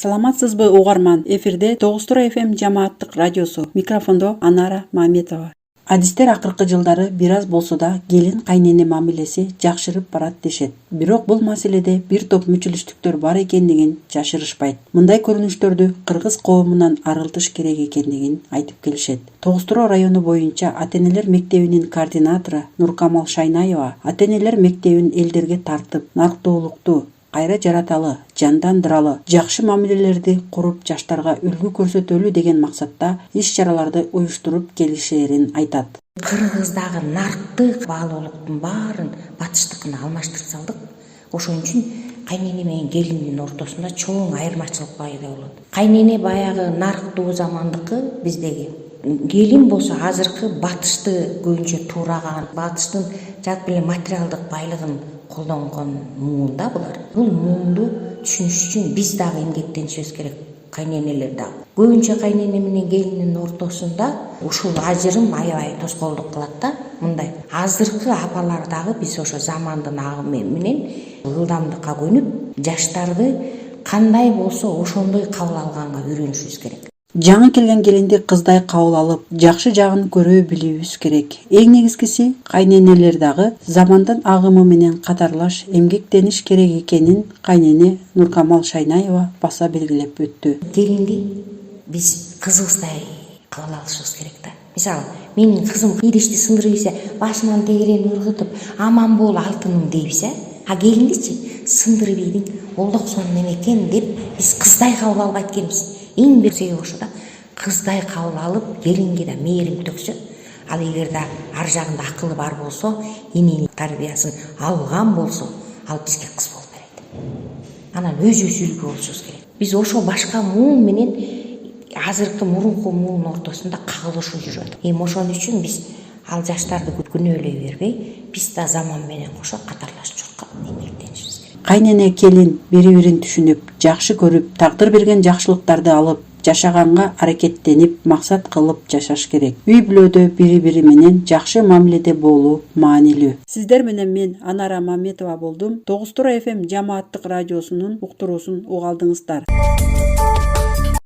Саламатсызбы угарман? Эфирде 9 FM жамааттык радиосу. Микрофондо Анара Маметова. Адистер акыркы жылдары бир аз болсо да келин кайнене мамилеси жакшырып барат дешет. Бирок бул маселеде бир топ мүчүлүштүктөр бар экендигин жашырышпайт. Мындай көрүнүштөрдү кыргыз коомунан арылтыш керек экендигин айтып келишет. Тогуз-Туроо району боюнча ата-энелер мектебинин координатору Нуркамал Шайнаева ата-энелер мектебин элдерге тартып, нарктуулукту кайра жараталы, жандандыралы, жакшы мамилелерди куруп жаштарга үлгү көрсөтөлү деген максатта иш-чараларды уюштуруп келишээрин айтат. Кыргыздагы нарктык баалуулуктун баарын батыштыкына алмаштырып салдык. Ошон үчүн кайнене менен келиндин ортосунда чоң айырмачылык пайда болот. Кайнене баягы нарктуу замандыкы биздеги. Келин болсо азыркы батышты көбүнчө туураган, батыштын жат беле материалдык байлыгын колдонгон муунда булар. Бул муунду түшүнүш үчүн биз дагы эмгектенишибиз керек, кайненелер дагы. Көбүнчө кайнене менен келиндин ортосунда ушул ажырым аябай тоскоолдук кылат да. Мындай азыркы апалар дагы биз ошо замандын агымы менен ылдамдыкка көнүп, жаштарды кандай болсо ошондой кабыл алганга үйрөнүшүбүз керек. Жаңы келген келинди кыздай кабыл алып, жакшы жагын көрө билүүбүз керек. Эң негизгиси кайненелер дагы замандын агымы менен катарлаш эмгектениш керек экенин кайнене Нуркамал Шайнаева баса белгилеп өттү. Келинди биз кызыбыздай кабыл алышыбыз керек да. Мисалы, менин кызым идишти сындырып ийсе, башынан тегерени ыргытып, аман бол алтыным дейбиз, а келиндичи сындырып ийдиң, олдоксон неме экен деп биз кыздай кабыл албайт экенбиз. Эң бир себеби ошо да, кыздай кабыл алып, келинге да мээрим төксө, ал эгер да ар жагында акылы бар болсо, эненин тарбиясын алган болсо, ал бизге кыз болуп берет. Анан өзүбүз үлгү болушубуз керек. Биз ошо башка муун менен азыркы мурунку муун ортосунда кагылышуу жүрөт. Ошон үчүн биз ал жаштарды күнөөлөй бербей, биз да заман менен кошо катарлашып чуркап эмгектенишибиз керек. Кайнене келин бири-бирин түшүнүп, жакшы көрүп, тагдыр берген жакшылыктарды алып, жашаганга аракеттенип, максат кылып жашаш керек. Үй бүлөдө бири-бири менен жакшы мамиледе болуу маанилүү. Сиздер менен мен Анара Маметова болдум. 9 FM жамааттык радиосунун уктуруусун угалдыңыздар.